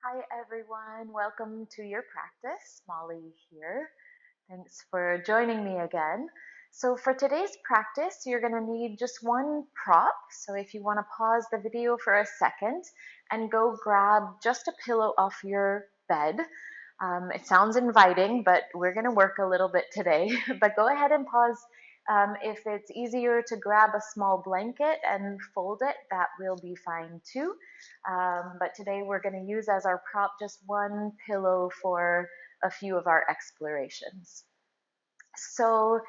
Hi everyone, welcome to your practice. Molly here. Thanks for joining me again. So for today's practice, you're going to need just one prop. So if you want to pause the video for a second and go grab just a pillow off your bed. It sounds inviting, but we're going to work a little bit today. But go ahead and pause. If it's easier to grab a small blanket and fold it, that will be fine too. But today we're going to use as our prop just one pillow for a few of our explorations. So,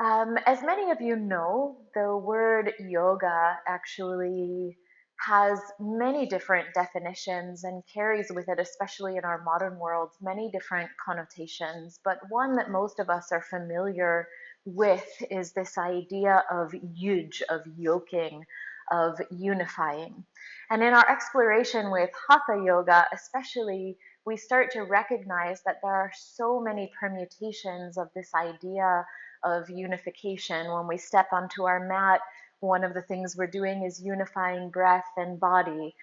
as many of you know, the word yoga actually has many different definitions and carries with it, especially in our modern world, many different connotations. But one that most of us are familiar with is this idea of yuj, of yoking, of unifying. And in our exploration with hatha yoga, especially, we start to recognize that there are so many permutations of this idea of unification. When we step onto our mat, one of the things we're doing is unifying breath and body.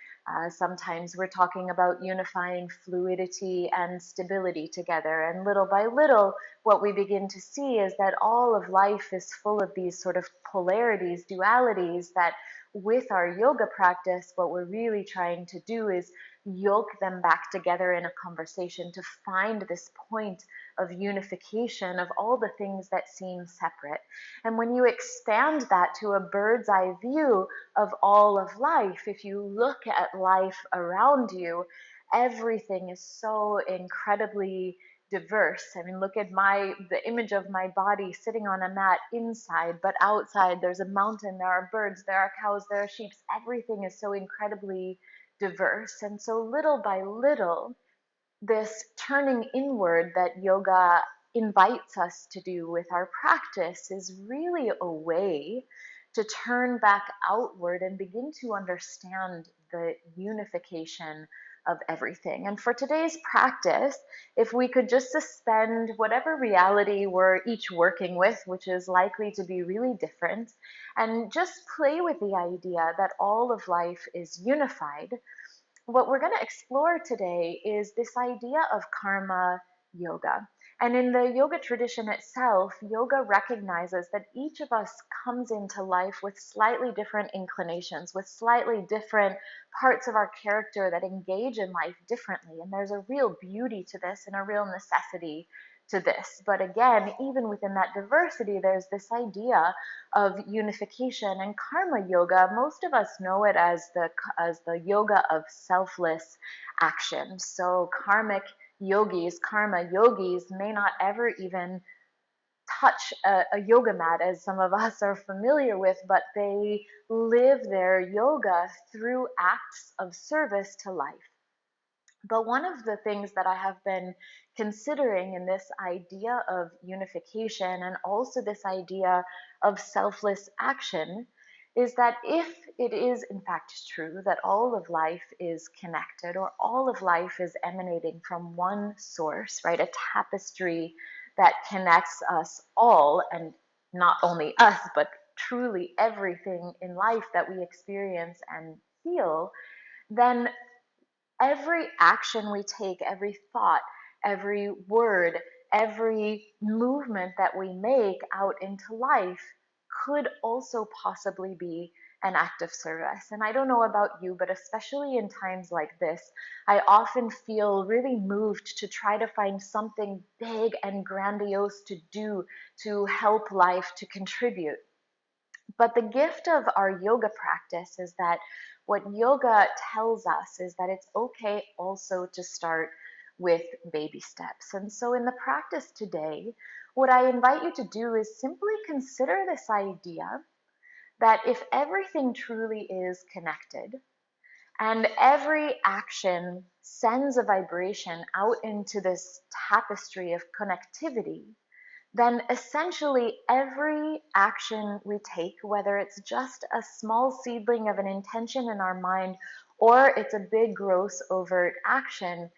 Sometimes we're talking about unifying fluidity and stability together. And little by little, what we begin to see is that all of life is full of these sort of polarities, dualities that with our yoga practice, what we're really trying to do is yoke them back together in a conversation to find this point of unification of all the things that seem separate. And when you expand that to a bird's eye view of all of life, if you look at life around you, everything is so incredibly diverse. I mean, look at the image of my body sitting on a mat inside, but outside there's a mountain, there are birds, there are cows, there are sheep. Everything is so incredibly diverse. And so little by little, this turning inward that yoga invites us to do with our practice is really a way to turn back outward and begin to understand the unification of everything. And for today's practice, if we could just suspend whatever reality we're each working with, which is likely to be really different, and just play with the idea that all of life is unified, what we're going to explore today is this idea of karma yoga. And in the yoga tradition itself, yoga recognizes that each of us comes into life with slightly different inclinations, with slightly different parts of our character that engage in life differently. And there's a real beauty to this and a real necessity to this. But again, even within that diversity, there's this idea of unification. And karma yoga, most of us know it as the yoga of selfless action. So karma yogis may not ever even touch a yoga mat, as some of us are familiar with, but they live their yoga through acts of service to life. But one of the things that I have been considering in this idea of unification and also this idea of selfless action is that if it is in fact true that all of life is connected, or all of life is emanating from one source, right? A tapestry that connects us all, and not only us, but truly everything in life that we experience and feel, then every action we take, every thought, every word, every movement that we make out into life could also possibly be an act of service. And I don't know about you, but especially in times like this, I often feel really moved to try to find something big and grandiose to do to help life, to contribute. But the gift of our yoga practice is that what yoga tells us is that it's okay also to start with baby steps. And so in the practice today, what I invite you to do is simply consider this idea that if everything truly is connected and every action sends a vibration out into this tapestry of connectivity, then essentially every action we take, whether it's just a small seedling of an intention in our mind or it's a big, gross, overt action,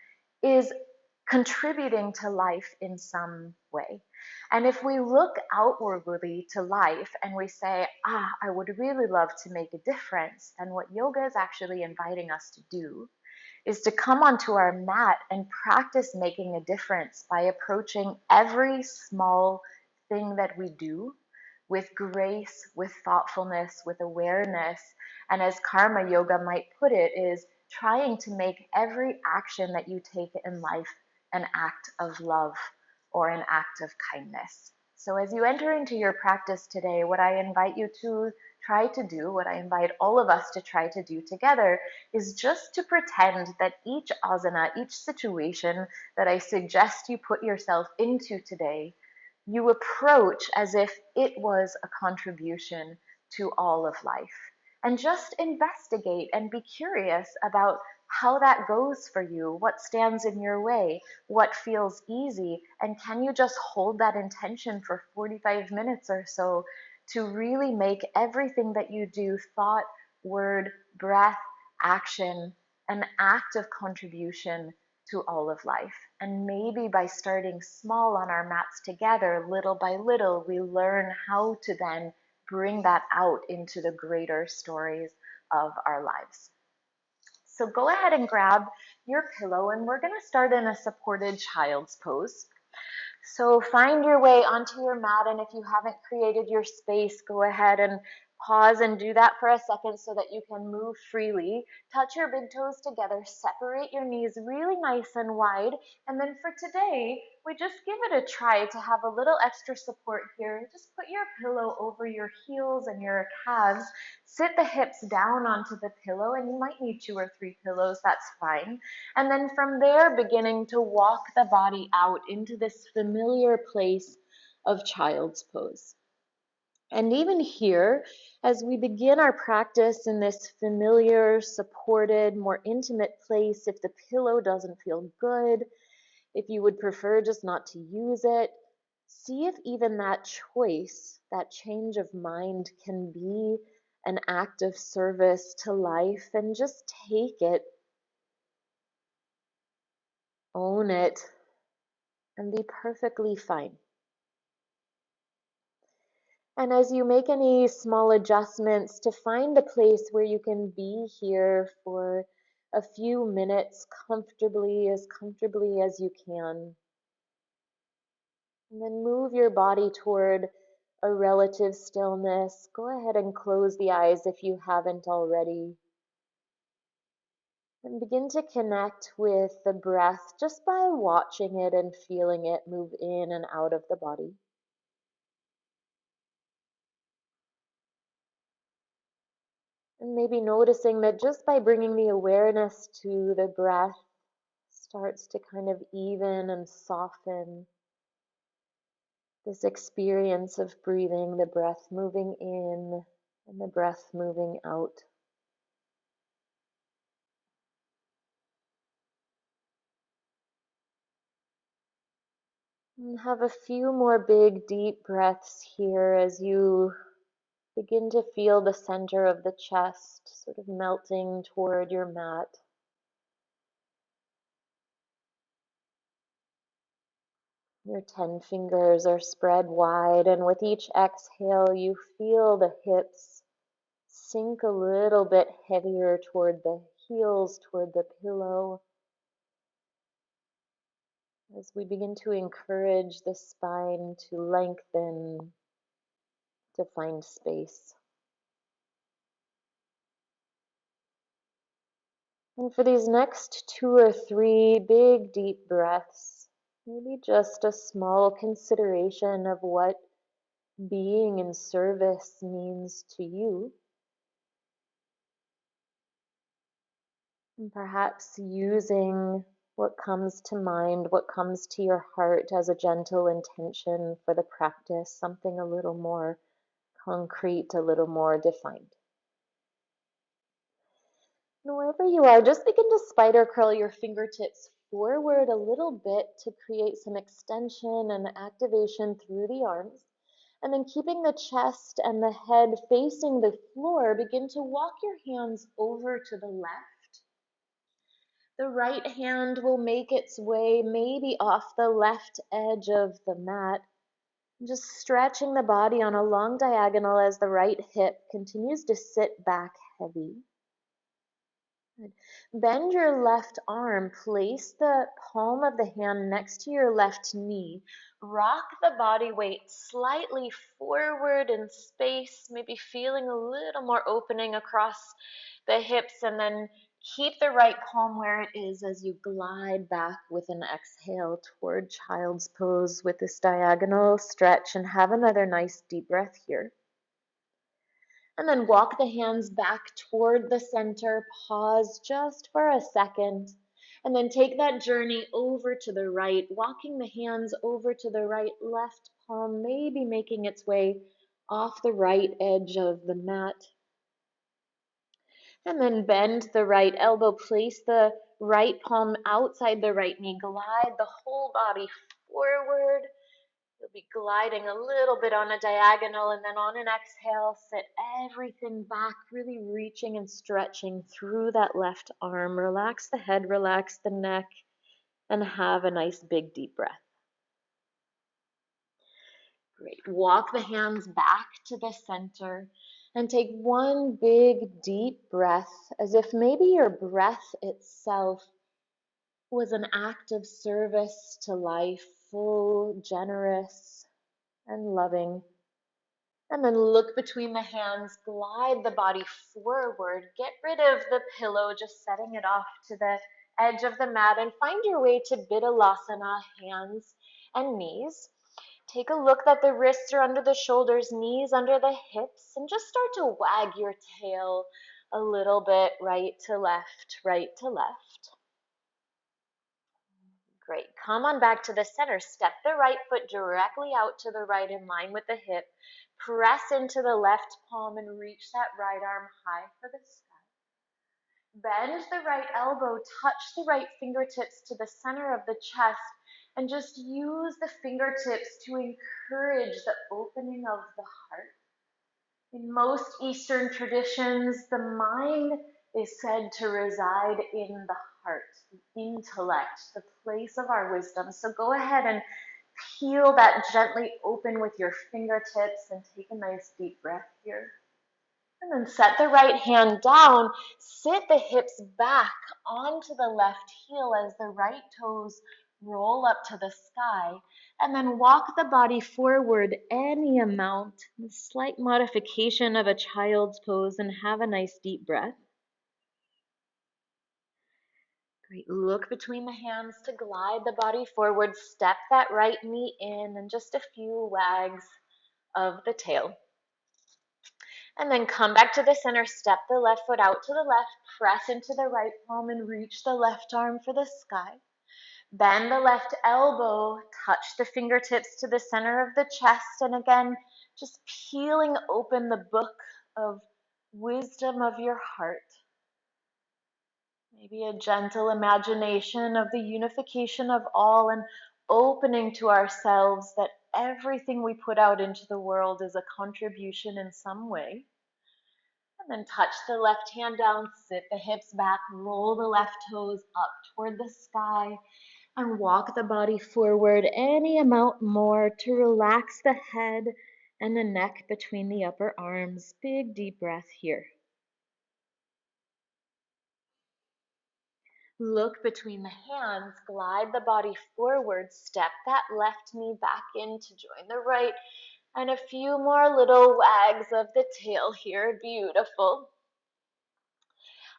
is contributing to life in some way. And if we look outwardly to life and we say, I would really love to make a difference, then what yoga is actually inviting us to do is to come onto our mat and practice making a difference by approaching every small thing that we do with grace, with thoughtfulness, with awareness. And as karma yoga might put it, is trying to make every action that you take in life an act of love or an act of kindness. So as you enter into your practice today, what I invite you to try to do, what I invite all of us to try to do together, is just to pretend that each asana, each situation that I suggest you put yourself into today, you approach as if it was a contribution to all of life. And just investigate and be curious about how that goes for you, what stands in your way, what feels easy, and can you just hold that intention for 45 minutes or so to really make everything that you do, thought, word, breath, action, an act of contribution to all of life. And maybe by starting small on our mats together, little by little, we learn how to then bring that out into the greater stories of our lives. So go ahead and grab your pillow, and we're going to start in a supported child's pose. So find your way onto your mat, and if you haven't created your space, go ahead and pause and do that for a second so that you can move freely. Touch your big toes together, separate your knees really nice and wide, and then for today, we just give it a try to have a little extra support here. Just put your pillow over your heels and your calves. Sit the hips down onto the pillow, and you might need 2 or 3 pillows, that's fine. And then from there, beginning to walk the body out into this familiar place of child's pose. And even here, as we begin our practice in this familiar, supported, more intimate place, if the pillow doesn't feel good, if you would prefer just not to use it, see if even that choice, that change of mind, can be an act of service to life, and just take it, own it, and be perfectly fine. And as you make any small adjustments, to find a place where you can be here for a few minutes comfortably as you can. And then move your body toward a relative stillness. Go ahead and close the eyes if you haven't already. And begin to connect with the breath just by watching it and feeling it move in and out of the body. And maybe noticing that just by bringing the awareness to the breath starts to kind of even and soften this experience of breathing, the breath moving in and the breath moving out. And have a few more big, deep breaths here as you begin to feel the center of the chest sort of melting toward your mat. Your 10 fingers are spread wide, and with each exhale, you feel the hips sink a little bit heavier toward the heels, toward the pillow, as we begin to encourage the spine to lengthen, to find space. And for these next 2 or 3 big, deep breaths, maybe just a small consideration of what being in service means to you. And perhaps using what comes to mind, what comes to your heart as a gentle intention for the practice, something a little more concrete, a little more defined. And wherever you are, just begin to spider curl your fingertips forward a little bit to create some extension and activation through the arms. And then keeping the chest and the head facing the floor, begin to walk your hands over to the left. The right hand will make its way maybe off the left edge of the mat, just stretching the body on a long diagonal as the right hip continues to sit back heavy. Good. Bend your left arm. Place the palm of the hand next to your left knee. Rock the body weight slightly forward in space, maybe feeling a little more opening across the hips, and then keep the right palm where it is as you glide back with an exhale toward child's pose with this diagonal stretch, and have another nice deep breath here. And then walk the hands back toward the center, pause just for a second, and then take that journey over to the right, walking the hands over to the right, left palm maybe making its way off the right edge of the mat. And then bend the right elbow, place the right palm outside the right knee, glide the whole body forward. You'll be gliding a little bit on a diagonal, and then on an exhale, sit everything back, really reaching and stretching through that left arm. Relax the head, relax the neck, and have a nice big deep breath. Great. Walk the hands back to the center and take one big deep breath, as if maybe your breath itself was an act of service to life, full, generous, and loving. And then look between the hands, glide the body forward, get rid of the pillow, just setting it off to the edge of the mat, and find your way to Biddalasana, hands and knees. Take a look that the wrists are under the shoulders, knees under the hips, and just start to wag your tail a little bit, right to left, right to left. Great. Come on back to the center. Step the right foot directly out to the right in line with the hip. Press into the left palm and reach that right arm high for the sky. Bend the right elbow, touch the right fingertips to the center of the chest, and just use the fingertips to encourage the opening of the heart. In most Eastern traditions, the mind is said to reside in the heart, the intellect, the place of our wisdom. So go ahead and peel that gently open with your fingertips and take a nice deep breath here. And then set the right hand down, sit the hips back onto the left heel as the right toes roll up to the sky, and then walk the body forward any amount, a slight modification of a child's pose, and have a nice deep breath. Great. Look between the hands to glide the body forward, step that right knee in, and just a few wags of the tail. And then come back to the center, step the left foot out to the left, press into the right palm and reach the left arm for the sky. Bend the left elbow, touch the fingertips to the center of the chest, and again, just peeling open the book of wisdom of your heart. Maybe a gentle imagination of the unification of all and opening to ourselves that everything we put out into the world is a contribution in some way. And then touch the left hand down, sit the hips back, roll the left toes up toward the sky, and walk the body forward any amount more to relax the head and the neck between the upper arms. Big deep breath here. Look between the hands, glide the body forward, step that left knee back in to join the right, and a few more little wags of the tail here. Beautiful.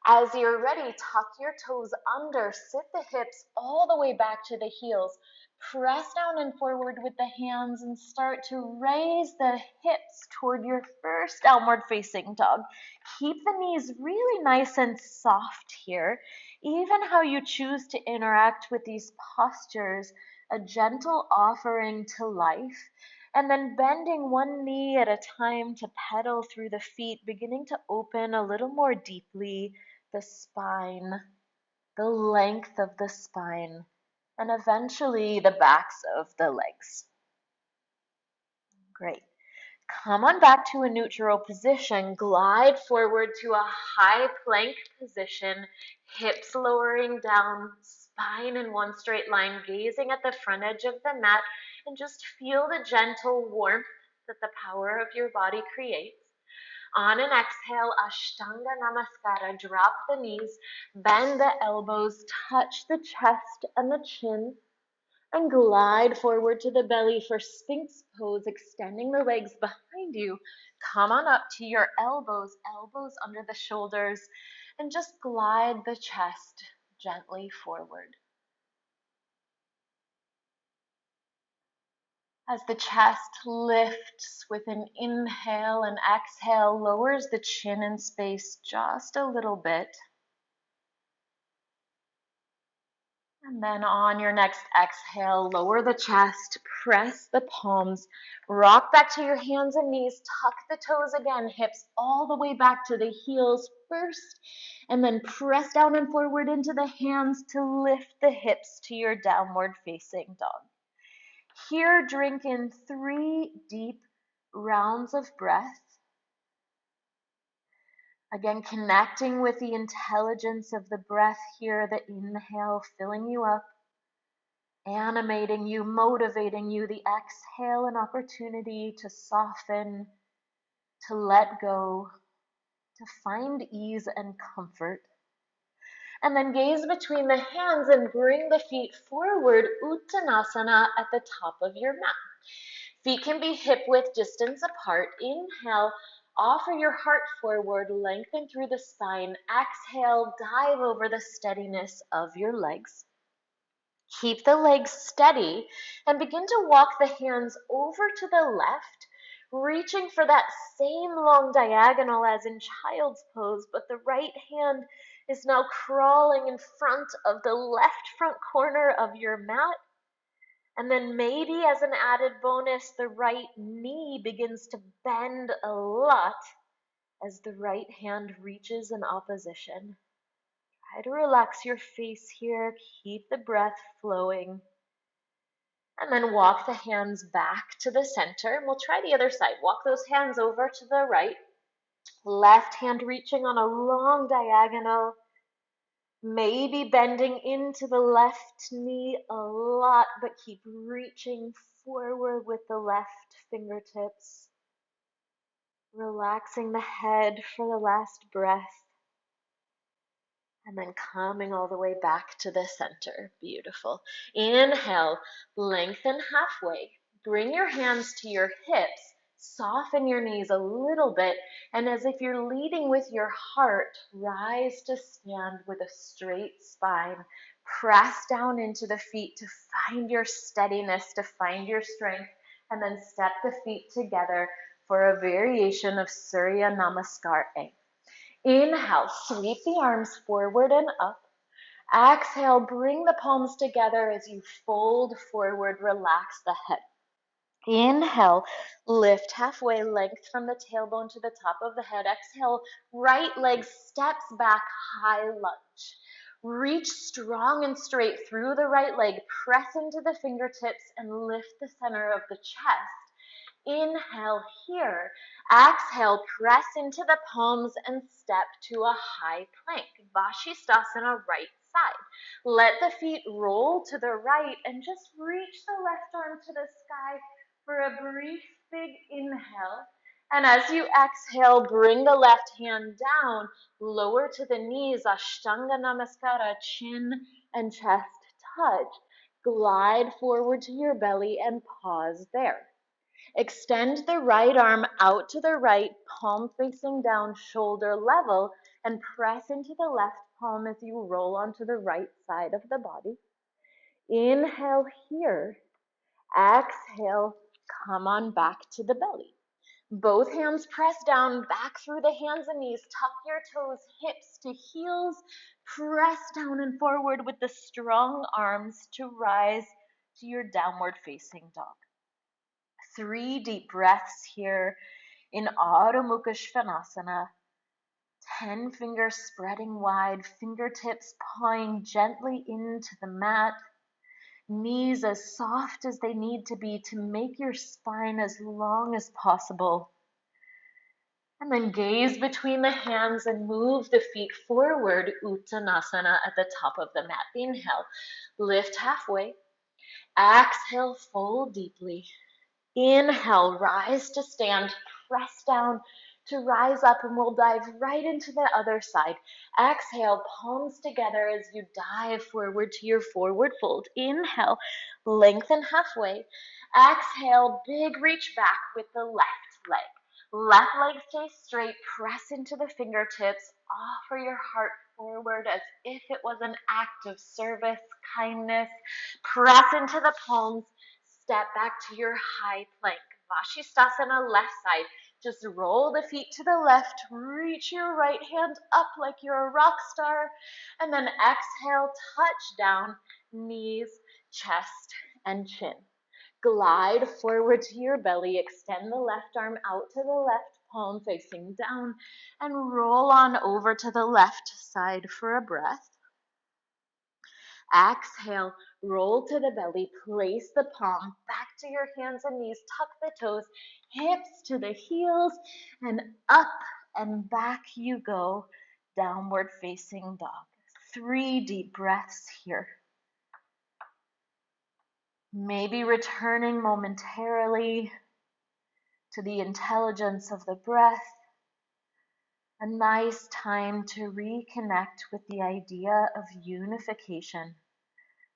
As you're ready, tuck your toes under, sit the hips all the way back to the heels. Press down and forward with the hands and start to raise the hips toward your first downward facing dog. Keep the knees really nice and soft here. Even how you choose to interact with these postures, a gentle offering to life. And then bending one knee at a time to pedal through the feet, beginning to open a little more deeply the spine, the length of the spine, and eventually the backs of the legs. Great. Come on back to a neutral position. Glide forward to a high plank position, hips lowering down, spine in one straight line, gazing at the front edge of the mat, and just feel the gentle warmth that the power of your body creates. On an exhale, Ashtanga Namaskara, drop the knees, bend the elbows, touch the chest and the chin, and glide forward to the belly for Sphinx pose, extending the legs behind you. Come on up to your elbows, elbows under the shoulders, and just glide the chest gently forward. As the chest lifts with an inhale and exhale, lowers the chin in space just a little bit. And then on your next exhale, lower the chest, press the palms, rock back to your hands and knees, tuck the toes again, hips all the way back to the heels first, and then press down and forward into the hands to lift the hips to your downward facing dog. Here, drink in 3 deep rounds of breath. Again, connecting with the intelligence of the breath here, the inhale filling you up, animating you, motivating you, the exhale, an opportunity to soften, to let go, to find ease and comfort. And then gaze between the hands and bring the feet forward, Uttanasana at the top of your mat. Feet can be hip width distance apart. Inhale, offer your heart forward, lengthen through the spine. Exhale, dive over the steadiness of your legs. Keep the legs steady and begin to walk the hands over to the left, reaching for that same long diagonal as in child's pose, but the right hand is now crawling in front of the left front corner of your mat. And then maybe as an added bonus, the right knee begins to bend a lot as the right hand reaches in opposition. Try to relax your face here, keep the breath flowing. And then walk the hands back to the center. And we'll try the other side. Walk those hands over to the right. Left hand reaching on a long diagonal. Maybe bending into the left knee a lot, but keep reaching forward with the left fingertips. Relaxing the head for the last breath. And then coming all the way back to the center. Beautiful. Inhale, lengthen halfway. Bring your hands to your hips. Soften your knees a little bit. And as if you're leading with your heart, rise to stand with a straight spine. Press down into the feet to find your steadiness, to find your strength. And then step the feet together for a variation of Surya Namaskar A. Inhale, sweep the arms forward and up. Exhale, bring the palms together as you fold forward, relax the head. Inhale, lift halfway, length from the tailbone to the top of the head. Exhale, right leg steps back, high lunge. Reach strong and straight through the right leg, press into the fingertips and lift the center of the chest. Inhale here. Exhale, press into the palms and step to a high plank. Vashisthasana, right side. Let the feet roll to the right and just reach the left arm to the sky for a brief, big inhale. And as you exhale, bring the left hand down, lower to the knees, Ashtanga Namaskara, chin and chest touch. Glide forward to your belly and pause there. Extend the right arm out to the right, palm facing down, shoulder level, and press into the left palm as you roll onto the right side of the body. Inhale here. Exhale, come on back to the belly. Both hands press down, back through the hands and knees. Tuck your toes, hips to heels. Press down and forward with the strong arms to rise to your downward facing dog. 3 deep breaths here in Ardha Chandrasana. 10 fingers spreading wide, fingertips pawing gently into the mat. Knees as soft as they need to be to make your spine as long as possible. And then gaze between the hands and move the feet forward, Uttanasana at the top of the mat. Inhale, lift halfway. Exhale, fold deeply. Inhale, rise to stand, press down to rise up, and we'll dive right into the other side. Exhale, palms together as you dive forward to your forward fold. Inhale, lengthen halfway. Exhale, big reach back with the left leg. Left leg stays straight, press into the fingertips, offer your heart forward as if it was an act of service, kindness. Press into the palms, step back to your high plank. Vashisthasana, left side. Just roll the feet to the left, reach your right hand up like you're a rock star, and then exhale, touch down, knees, chest, and chin. Glide forward to your belly, extend the left arm out to the left, palm facing down, and roll on over to the left side for a breath. Exhale, roll to the belly, place the palm back to your hands and knees, tuck the toes, hips to the heels, and up and back you go, downward facing dog. 3 deep breaths here. Maybe returning momentarily to the intelligence of the breath. A nice time to reconnect with the idea of unification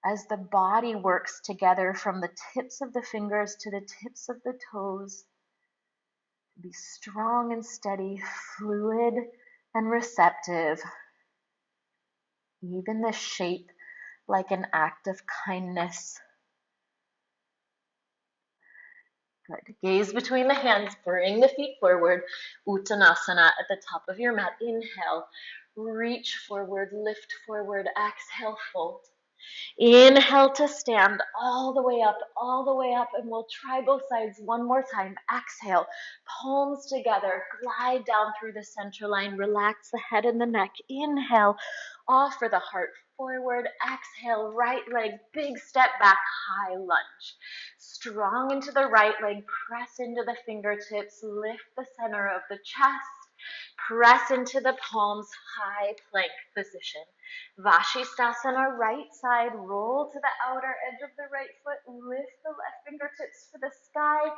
as the body works together from the tips of the fingers to the tips of the toes. Be strong and steady, fluid and receptive. Even the shape like an act of kindness. Good. Gaze between the hands, bring the feet forward. Uttanasana at the top of your mat. Inhale, reach forward, lift forward. Exhale, fold. Inhale to stand all the way up, and we'll try both sides one more time. Exhale, palms together, glide down through the center line, relax the head and the neck. Inhale, offer the heart forward. Exhale, right leg, big step back, high lunge. Strong into the right leg, press into the fingertips, lift the center of the chest. Press into the palms, high plank position. Vashisthasana, right side, roll to the outer edge of the right foot, lift the left fingertips for the sky.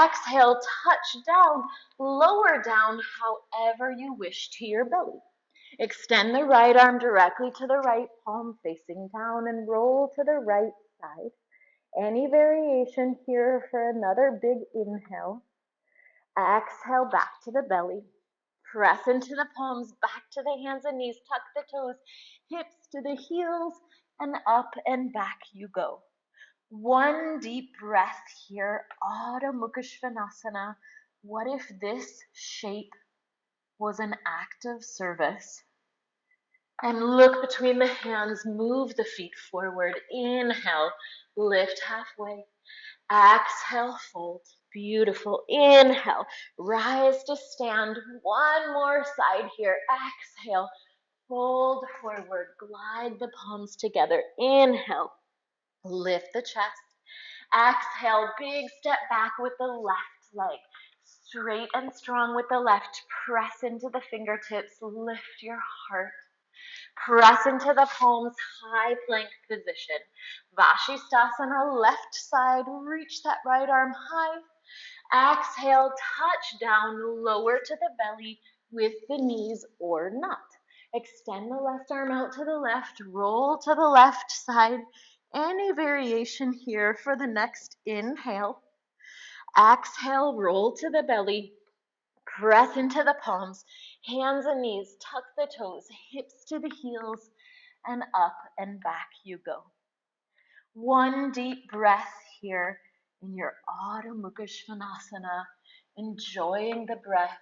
Exhale, touch down, lower down however you wish to your belly. Extend the right arm directly to the right, palm facing down, and roll to the right side. Any variation here for another big inhale. Exhale, back to the belly. Press into the palms, back to the hands and knees, tuck the toes, hips to the heels, and up and back you go. 1 deep breath here, Ardha Chandrasana. What if this shape was an act of service? And look between the hands, move the feet forward. Inhale, lift halfway. Exhale, fold. Beautiful. Inhale, rise to stand. One more side here. Exhale, fold forward. Glide the palms together. Inhale, lift the chest. Exhale, big step back with the left leg. Straight and strong with the left. Press into the fingertips. Lift your heart. Press into the palms, high plank position. Vashisthasana, left side, reach that right arm high. Exhale, touch down, lower to the belly with the knees or not. Extend the left arm out to the left, roll to the left side. Any variation here for the next inhale. Exhale, roll to the belly. Press into the palms, hands and knees, tuck the toes, hips to the heels, and up and back you go. 1 deep breath here in your Ardha Chandrasana, enjoying the breath.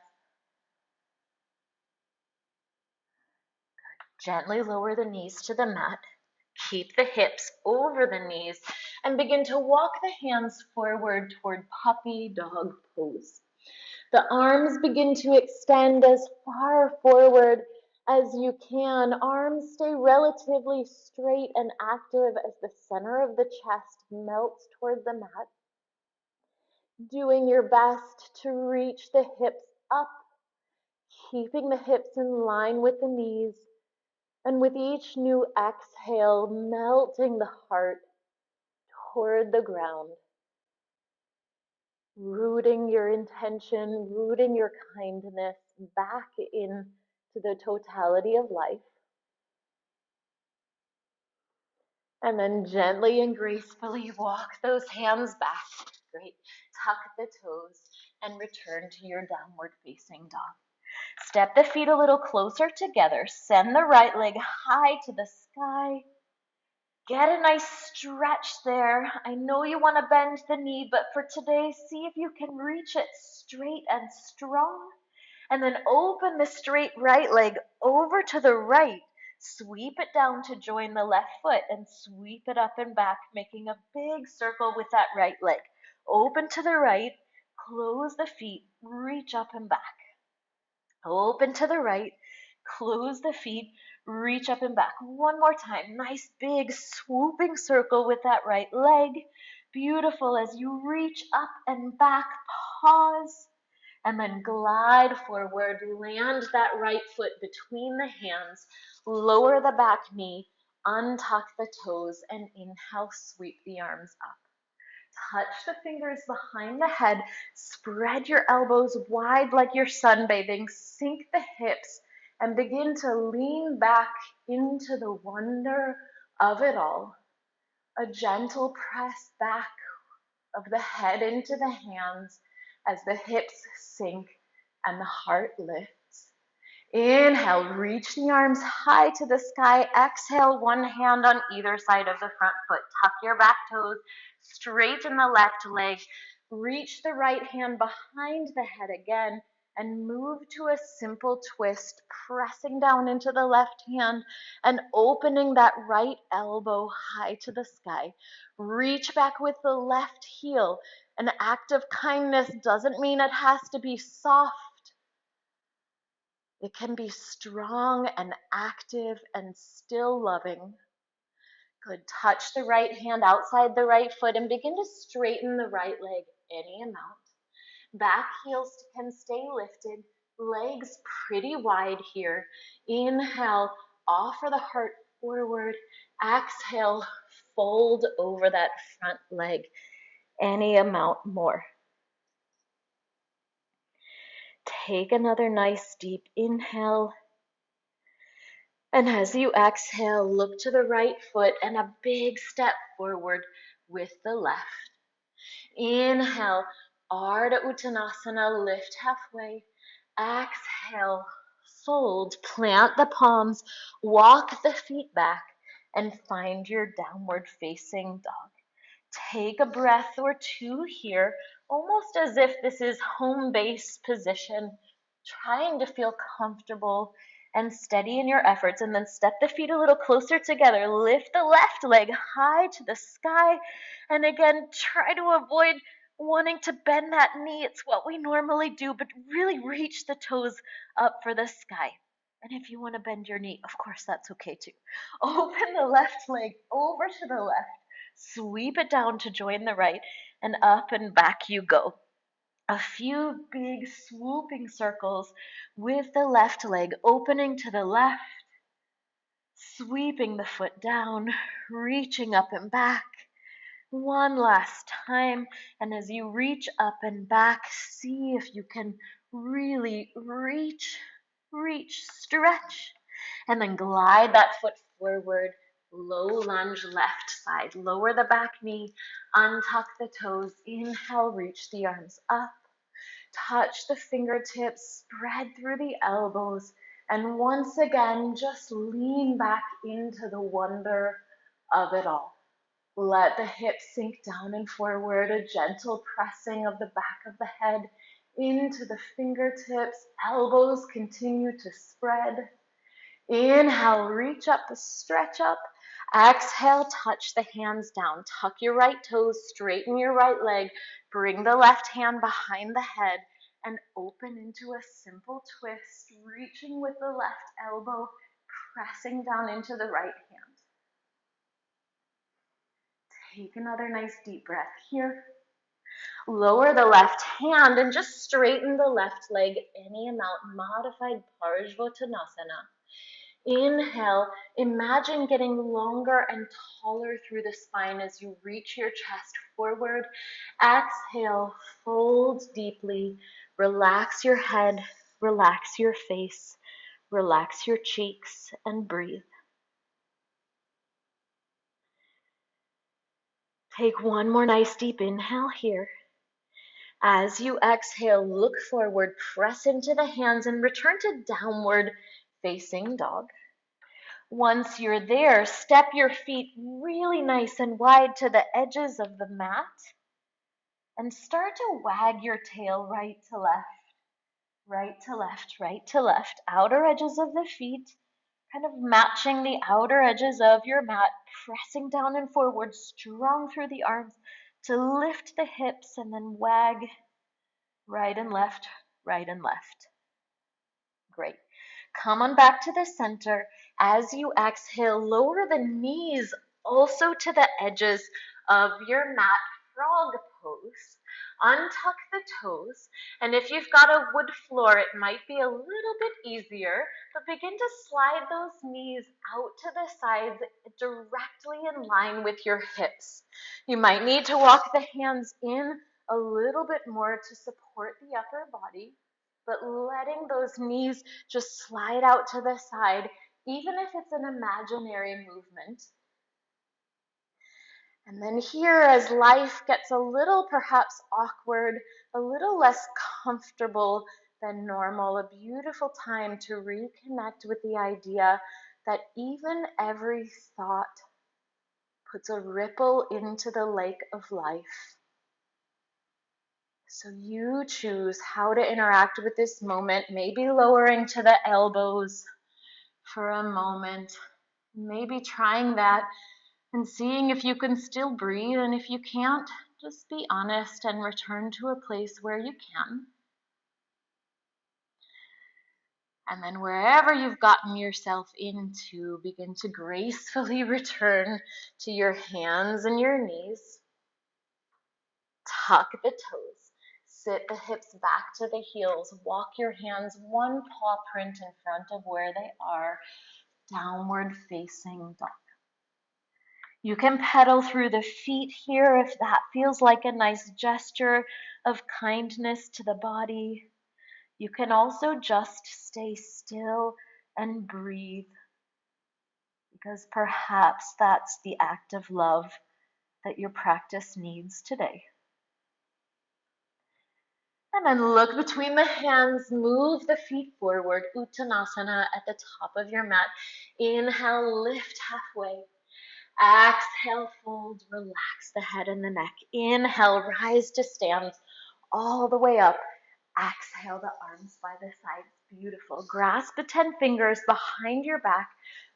Gently lower the knees to the mat. Keep the hips over the knees and begin to walk the hands forward toward puppy dog pose. The arms begin to extend as far forward As you can, arms stay relatively straight and active as the center of the chest melts toward the mat. Doing your best to reach the hips up, keeping the hips in line with the knees, and with each new exhale, melting the heart toward the ground, rooting your intention, rooting your kindness back into the totality of life. And then gently and gracefully walk those hands back. Great. Tuck the toes and return to your downward facing dog. Step the feet a little closer together. Send the right leg high to the sky. Get a nice stretch there. I know you want to bend the knee, but for today, see if you can reach it straight and strong. And then open the straight right leg over to the right. Sweep it down to join the left foot and sweep it up and back, making a big circle with that right leg. Open to the right, close the feet, reach up and back. Open to the right, close the feet, reach up and back. One more time. Nice big swooping circle with that right leg. Beautiful. As you reach up and back, pause, and then glide forward. Land that right foot between the hands. Lower the back knee, untuck the toes, and inhale, sweep the arms up. Touch the fingers behind the head. Spread your elbows wide like you're sunbathing. Sink the hips and begin to lean back into the wonder of it all. A gentle press back of the head into the hands as the hips sink and the heart lifts. Inhale, reach the arms high to the sky. Exhale, one hand on either side of the front foot. Tuck your back toes, straighten the left leg. Reach the right hand behind the head again and move to a simple twist, pressing down into the left hand and opening that right elbow high to the sky. Reach back with the left heel. An act of kindness doesn't mean it has to be soft. It can be strong and active and still loving. Good. Touch the right hand outside the right foot and begin to straighten the right leg any amount. Back heels can stay lifted. Legs pretty wide here. Inhale, offer the heart forward. Exhale, fold over that front leg any amount more. Take another nice deep inhale. And as you exhale, look to the right foot and a big step forward with the left. Inhale, Ardha Uttanasana, lift halfway. Exhale, fold, plant the palms, walk the feet back, and find your downward facing dog. Take a breath or two here, almost as if this is home base position, trying to feel comfortable and steady in your efforts, and then step the feet a little closer together. Lift the left leg high to the sky, and again, try to avoid wanting to bend that knee. It's what we normally do, but really reach the toes up for the sky. And if you want to bend your knee, of course, that's okay too. Open the left leg over to the left. Sweep it down to join the right, and up and back you go. A few big swooping circles with the left leg opening to the left, sweeping the foot down, reaching up and back. One last time, and as you reach up and back, see if you can really reach, stretch, and then glide that foot forward. Low lunge left side. Lower the back knee, untuck the toes. Inhale, reach the arms up. Touch the fingertips, spread through the elbows, and once again, just lean back into the wonder of it all. Let the hips sink down and forward, a gentle pressing of the back of the head into the fingertips. Elbows continue to spread. Inhale, reach up, stretch up. Exhale, touch the hands down. Tuck your right toes, straighten your right leg. Bring the left hand behind the head and open into a simple twist, reaching with the left elbow, pressing down into the right hand. Take another nice deep breath here. Lower the left hand and just straighten the left leg any amount, modified Parshvottanasana. Inhale, imagine getting longer and taller through the spine as you reach your chest forward. Exhale, fold deeply, relax your head, relax your face, relax your cheeks, and breathe. Take one more nice deep inhale here. As you exhale, look forward, press into the hands, and return to downward facing dog. Once you're there, step your feet really nice and wide to the edges of the mat and start to wag your tail right to left, right to left, right to left. Outer edges of the feet, kind of matching the outer edges of your mat, pressing down and forward, strong through the arms to lift the hips and then wag right and left, right and left. Great. Come on back to the center. As you exhale, lower the knees also to the edges of your mat, frog pose. Untuck the toes, and if you've got a wood floor, it might be a little bit easier, but begin to slide those knees out to the sides directly in line with your hips. You might need to walk the hands in a little bit more to support the upper body, but letting those knees just slide out to the side, even if it's an imaginary movement. And then here, as life gets a little perhaps awkward, a little less comfortable than normal, a beautiful time to reconnect with the idea that even every thought puts a ripple into the lake of life. So you choose how to interact with this moment, maybe lowering to the elbows for a moment, maybe trying that and seeing if you can still breathe, and if you can't, just be honest and return to a place where you can. And then wherever you've gotten yourself into, begin to gracefully return to your hands and your knees. Tuck the toes. Sit the hips back to the heels. Walk your hands one paw print in front of where they are. Downward facing dog. You can pedal through the feet here if that feels like a nice gesture of kindness to the body. You can also just stay still and breathe, because perhaps that's the act of love that your practice needs today. And then look between the hands, move the feet forward, Uttanasana at the top of your mat. Inhale, lift halfway. Exhale, fold, relax the head and the neck. Inhale, rise to stand all the way up. Exhale, the arms by the sides. Beautiful. Grasp the 10 fingers behind your back.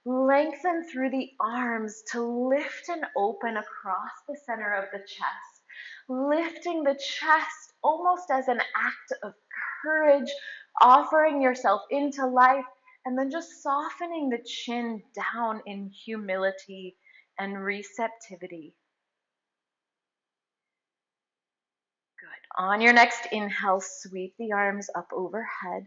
Lengthen through the arms to lift and open across the center of the chest. Lifting the chest almost as an act of courage, offering yourself into life, and then just softening the chin down in humility and receptivity. Good. On your next inhale, sweep the arms up overhead.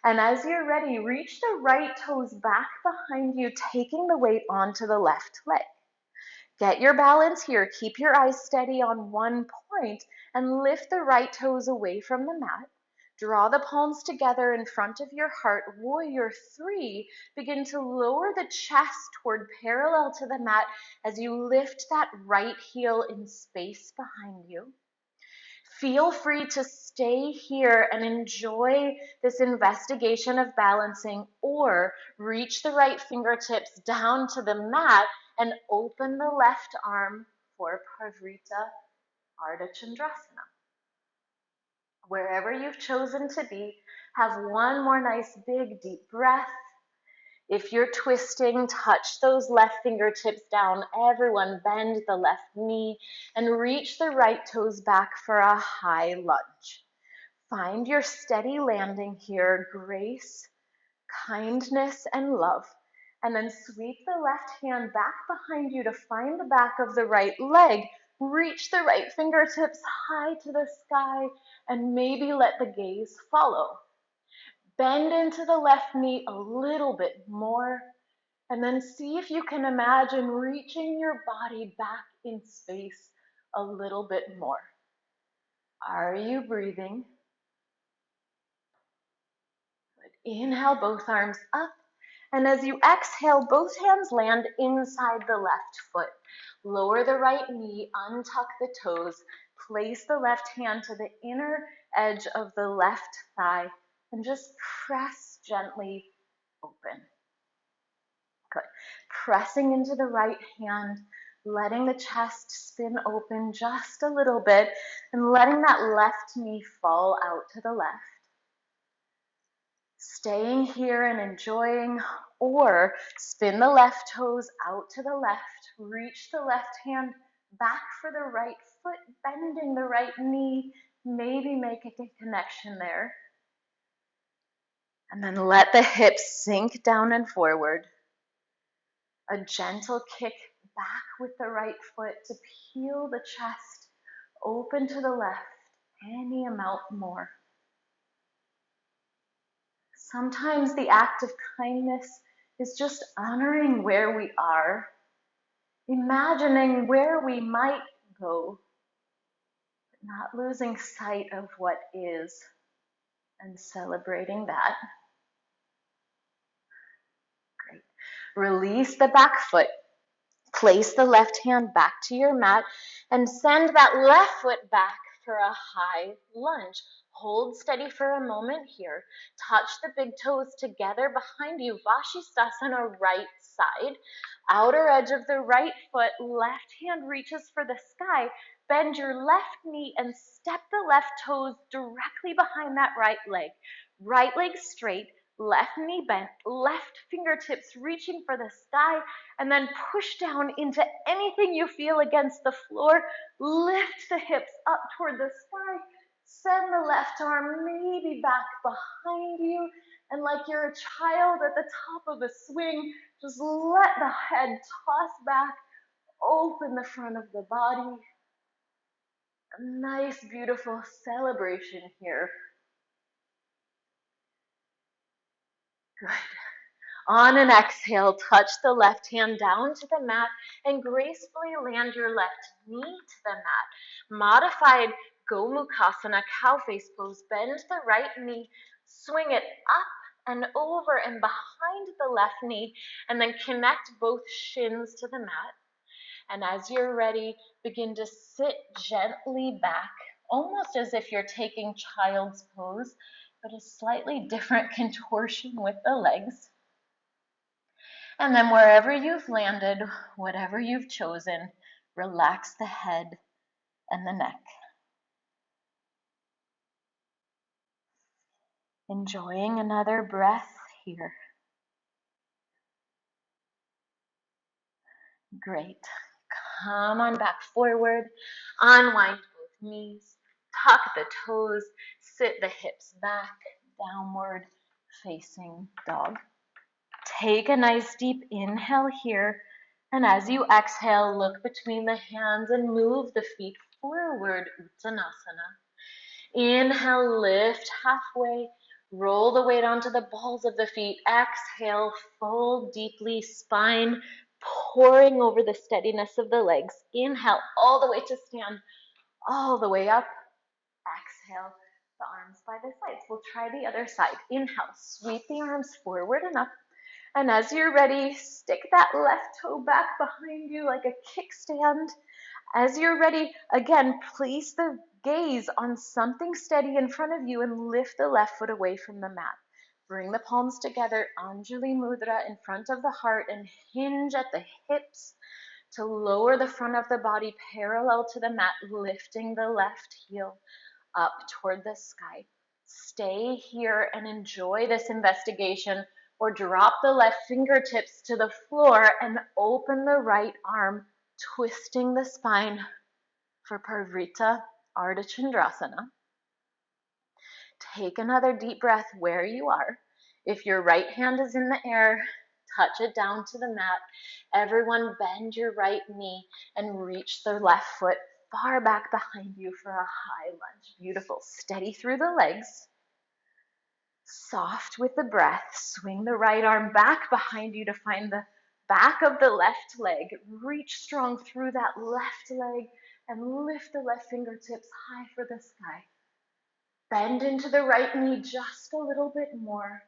And as you're ready, reach the right toes back behind you, taking the weight onto the left leg. Get your balance here. Keep your eyes steady on one point and lift the right toes away from the mat. Draw the palms together in front of your heart. Warrior 3. Begin to lower the chest toward parallel to the mat as you lift that right heel in space behind you. Feel free to stay here and enjoy this investigation of balancing, or reach the right fingertips down to the mat and open the left arm for Parvrita Ardha Chandrasana. Wherever you've chosen to be, have one more nice big deep breath. If you're twisting, touch those left fingertips down. Everyone bend the left knee and reach the right toes back for a high lunge. Find your steady landing here, grace, kindness, and love. And then sweep the left hand back behind you to find the back of the right leg. Reach the right fingertips high to the sky and maybe let the gaze follow. Bend into the left knee a little bit more, and then see if you can imagine reaching your body back in space a little bit more. Are you breathing? Good. Inhale, both arms up. And as you exhale, both hands land inside the left foot. Lower the right knee, untuck the toes. Place the left hand to the inner edge of the left thigh and just press gently open. Good. Pressing into the right hand, letting the chest spin open just a little bit and letting that left knee fall out to the left. Staying here and enjoying, or spin the left toes out to the left, reach the left hand back for the right foot, bending the right knee, maybe make a connection there. And then let the hips sink down and forward. A gentle kick back with the right foot to peel the chest open to the left, any amount more. Sometimes the act of kindness is just honoring where we are, imagining where we might go, but not losing sight of what is and celebrating that. Great. Release the back foot. Place the left hand back to your mat and send that left foot back for a high lunge. Hold steady for a moment here. Touch the big toes together behind you. Vashisthasana, right side. Outer edge of the right foot, left hand reaches for the sky. Bend your left knee and step the left toes directly behind that right leg. Right leg straight, left knee bent, left fingertips reaching for the sky, and then push down into anything you feel against the floor. Lift the hips up toward the sky. Send the left arm maybe back behind you. And like you're a child at the top of a swing, just let the head toss back. Open the front of the body. A nice, beautiful celebration here. Good. On an exhale, touch the left hand down to the mat and gracefully land your left knee to the mat. Modified Gomukhasana, cow face pose. Bend the right knee, swing it up and over and behind the left knee, and then connect both shins to the mat. And as you're ready, begin to sit gently back, almost as if you're taking child's pose, but a slightly different contortion with the legs. And then wherever you've landed, whatever you've chosen, relax the head and the neck. Enjoying another breath here. Great. Come on back forward. Unwind both knees. Tuck the toes. Sit the hips back. Downward facing dog. Take a nice deep inhale here. And as you exhale, look between the hands and move the feet forward, Uttanasana. Inhale, lift halfway. Roll the weight onto the balls of the feet. Exhale, fold deeply, spine pouring over the steadiness of the legs. Inhale, all the way to stand, all the way up. Exhale, the arms by the sides. We'll try the other side. Inhale, sweep the arms forward and up. And as you're ready, stick that left toe back behind you like a kickstand. As you're ready, again, place the gaze on something steady in front of you and lift the left foot away from the mat. Bring the palms together, Anjali Mudra in front of the heart, and hinge at the hips to lower the front of the body parallel to the mat, lifting the left heel up toward the sky. Stay here and enjoy this investigation, or drop the left fingertips to the floor and open the right arm, twisting the spine for Parvrita Ardha Chandrasana. Take another deep breath where you are. If your right hand is in the air, touch it down to the mat. Everyone bend your right knee and reach the left foot far back behind you for a high lunge. Beautiful. Steady through the legs. Soft with the breath. Swing the right arm back behind you to find the back of the left leg. Reach strong through that left leg and lift the left fingertips high for the sky. Bend into the right knee just a little bit more.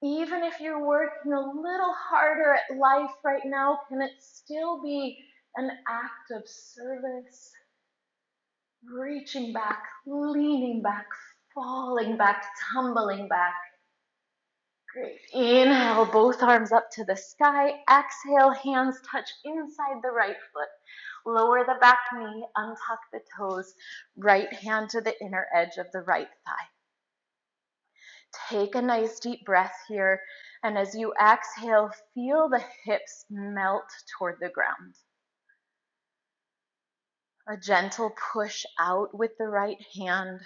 Even if you're working a little harder at life right now, can it still be an act of service? Reaching back, leaning back, falling back, tumbling back. Great. Inhale, both arms up to the sky. Exhale, hands touch inside the right foot. Lower the back knee, untuck the toes. Right hand to the inner edge of the right thigh. Take a nice deep breath here, and as you exhale, feel the hips melt toward the ground. A gentle push out with the right hand,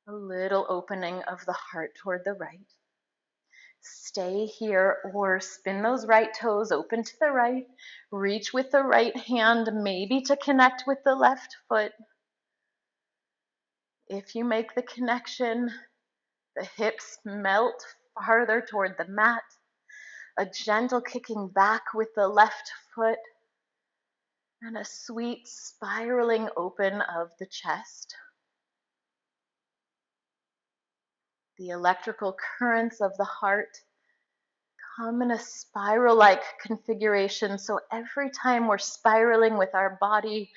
a little opening of the heart toward the right. Stay here or spin those right toes open to the right. Reach with the right hand, maybe to connect with the left foot. If you make the connection, the hips melt farther toward the mat. A gentle kicking back with the left foot, and a sweet spiraling open of the chest. The electrical currents of the heart come in a spiral-like configuration, so every time we're spiraling with our body,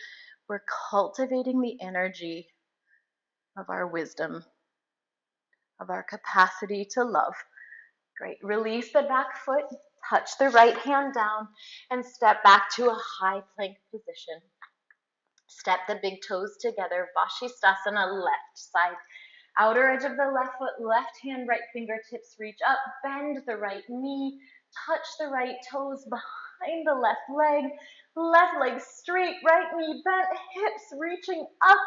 we're cultivating the energy of our wisdom, of our capacity to love. Great. Release the back foot, touch the right hand down, and step back to a high plank position. Step the big toes together, Vashisthasana, left side. Outer edge of the left foot, left hand, right fingertips reach up, bend the right knee, touch the right toes behind the left leg straight, right knee bent, hips reaching up,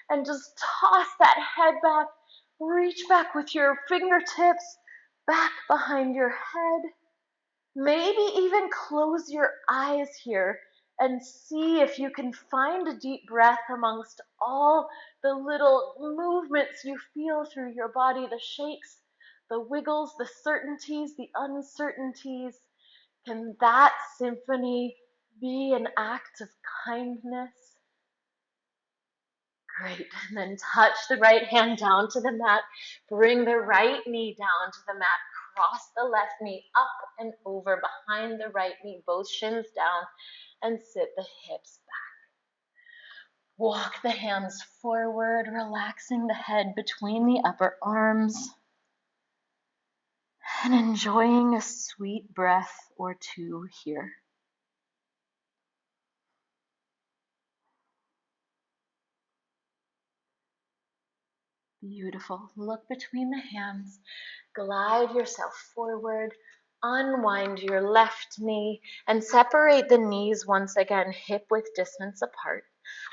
and just toss that head back. Reach back with your fingertips back behind your head. Maybe even close your eyes here and see if you can find a deep breath amongst all the little movements you feel through your body, the shakes, the wiggles, the certainties, the uncertainties. Can that symphony be an act of kindness? Great. And then touch the right hand down to the mat. Bring the right knee down to the mat. Cross the left knee up and over behind the right knee, both shins down, and sit the hips back. Walk the hands forward, relaxing the head between the upper arms, and enjoying a sweet breath or two here. Beautiful. Look between the hands. Glide yourself forward. Unwind your left knee and separate the knees once again, hip width distance apart.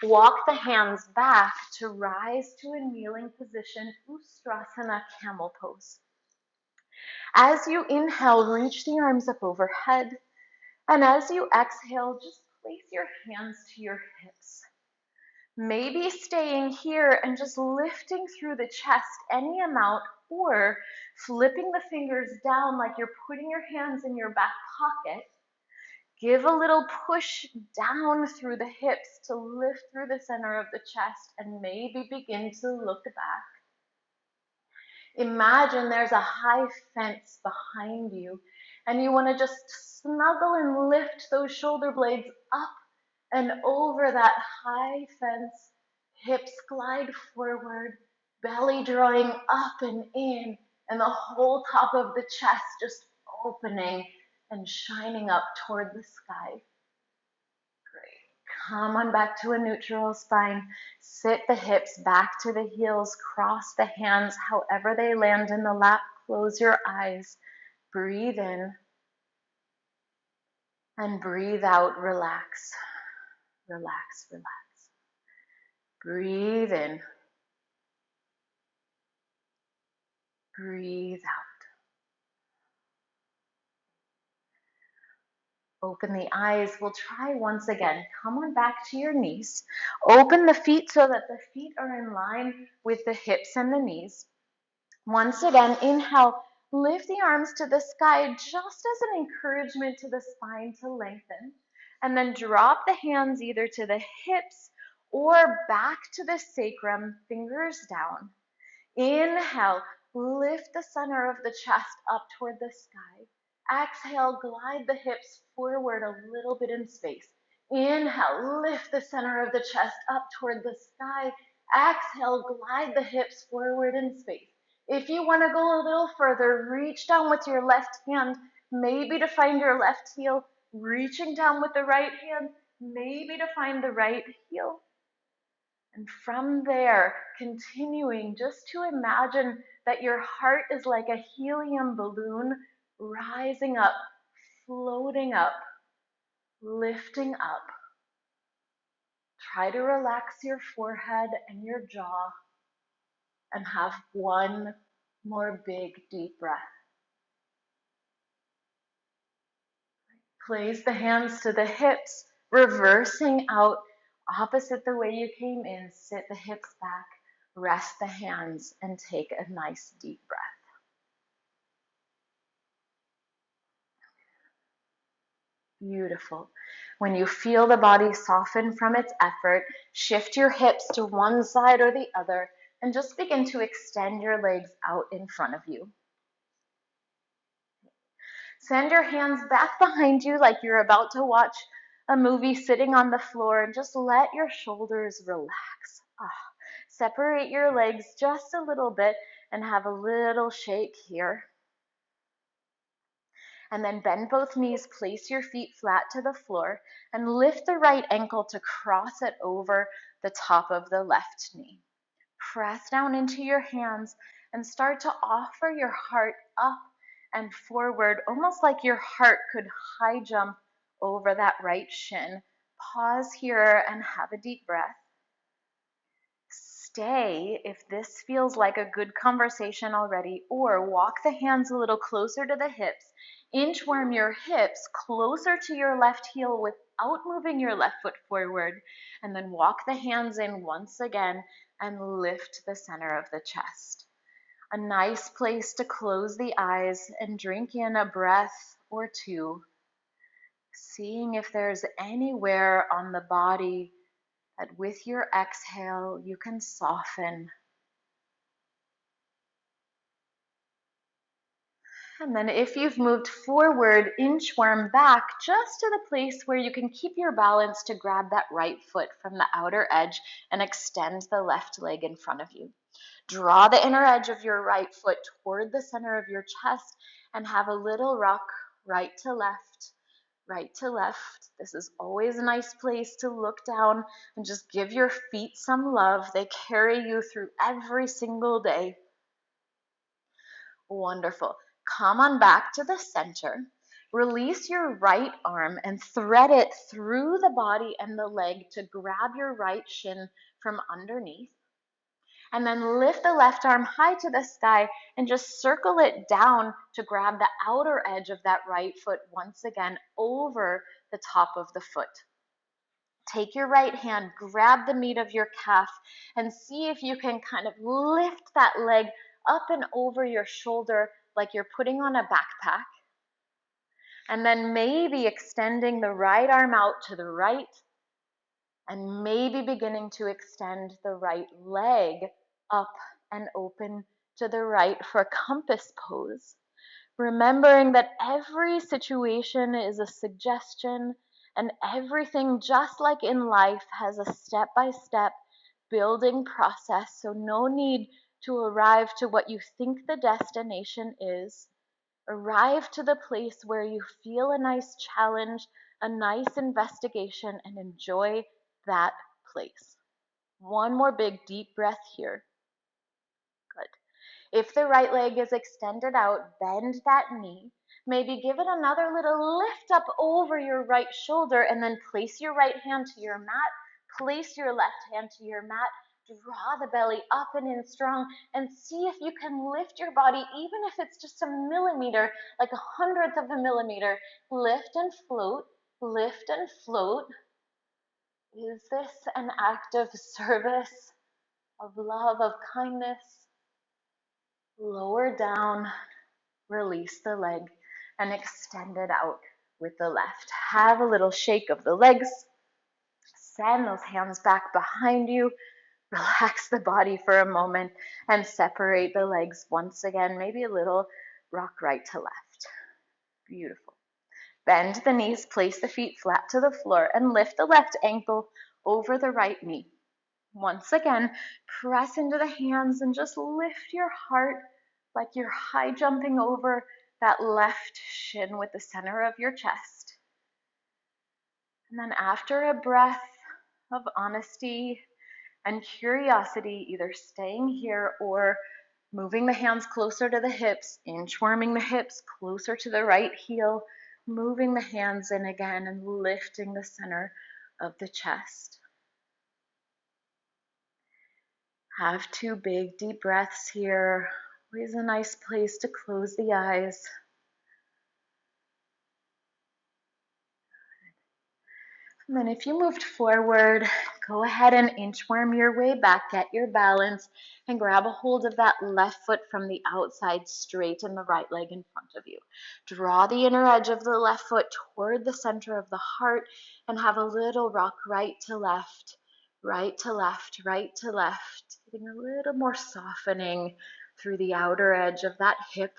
Walk the hands back to rise to a kneeling position, Uttanasana, camel pose. As you inhale, reach the arms up overhead. And as you exhale, just place your hands to your hips. Maybe staying here and just lifting through the chest any amount, or flipping the fingers down like you're putting your hands in your back pocket. Give a little push down through the hips to lift through the center of the chest, and maybe begin to look back. Imagine there's a high fence behind you, and you want to just snuggle and lift those shoulder blades up and over that high fence. Hips glide forward, belly drawing up and in, and the whole top of the chest just opening and shining up toward the sky. Great. Come on back to a neutral spine. Sit the hips back to the heels. Cross the hands however they land in the lap. Close your eyes. Breathe in. And breathe out. Relax. Relax, relax. Breathe in. Breathe out. Open the eyes. We'll try once again. Come on back to your knees. Open the feet so that the feet are in line with the hips and the knees. Once again, inhale. Lift the arms to the sky just as an encouragement to the spine to lengthen. And then drop the hands either to the hips or back to the sacrum, fingers down. Inhale, lift the center of the chest up toward the sky. Exhale, glide the hips forward a little bit in space. Inhale, lift the center of the chest up toward the sky. Exhale, glide the hips forward in space. If you want to go a little further, reach down with your left hand, maybe to find your left heel. Reaching down with the right hand, maybe to find the right heel. And from there, continuing just to imagine that your heart is like a helium balloon rising up, floating up, lifting up. Try to relax your forehead and your jaw and have one more big, deep breath. Place the hands to the hips, reversing out opposite the way you came in. Sit the hips back, rest the hands, and take a nice deep breath. Beautiful. When you feel the body soften from its effort, shift your hips to one side or the other and just begin to extend your legs out in front of you. Send your hands back behind you like you're about to watch a movie sitting on the floor and just let your shoulders relax. Separate your legs just a little bit and have a little shake here. And then bend both knees, place your feet flat to the floor, and lift the right ankle to cross it over the top of the left knee. Press down into your hands and start to offer your heart up and forward, almost like your heart could high jump over that right shin. Pause here and have a deep breath. Stay if this feels like a good conversation already, or walk the hands a little closer to the hips. Inchworm your hips closer to your left heel without moving your left foot forward, and then walk the hands in once again and lift the center of the chest. A nice place to close the eyes and drink in a breath or two, seeing if there's anywhere on the body that with your exhale you can soften. And then if you've moved forward, inchworm back just to the place where you can keep your balance to grab that right foot from the outer edge and extend the left leg in front of you. Draw the inner edge of your right foot toward the center of your chest and have a little rock right to left, right to left. This is always a nice place to look down and just give your feet some love. They carry you through every single day. Wonderful. Come on back to the center. Release your right arm and thread it through the body and the leg to grab your right shin from underneath. And then lift the left arm high to the sky and just circle it down to grab the outer edge of that right foot once again over the top of the foot. Take your right hand, grab the meat of your calf, and see if you can kind of lift that leg up and over your shoulder like you're putting on a backpack. And then maybe extending the right arm out to the right, and maybe beginning to extend the right leg up and open to the right for compass pose. Remembering that every situation is a suggestion, and everything, just like in life, has a step-by-step building process, so no need to arrive to what you think the destination is. Arrive to the place where you feel a nice challenge, a nice investigation, and enjoy that place. One more big deep breath here. Good. If the right leg is extended out, bend that knee. Maybe give it another little lift up over your right shoulder, and then place your right hand to your mat. Place your left hand to your mat. Draw the belly up and in strong, and see if you can lift your body, even if it's just a millimeter, like 1/100th of a millimeter. Lift and float, lift and float. Is this an act of service, of love, of kindness? Lower down, release the leg, and extend it out with the left. Have a little shake of the legs. Send those hands back behind you. Relax the body for a moment and separate the legs once again. Maybe a little rock right to left. Beautiful. Bend the knees, place the feet flat to the floor, and lift the left ankle over the right knee. Once again, press into the hands and just lift your heart like you're high jumping over that left shin with the center of your chest. And then after a breath of honesty and curiosity, either staying here or moving the hands closer to the hips, inchworming the hips closer to the right heel, moving the hands in again and lifting the center of the chest. Have 2 big deep breaths here. Always a nice place to close the eyes. And then if you moved forward, go ahead and inchworm your way back, get your balance, and grab a hold of that left foot from the outside, straighten the right leg in front of you. Draw the inner edge of the left foot toward the center of the heart and have a little rock right to left, right to left, right to left, getting a little more softening through the outer edge of that hip.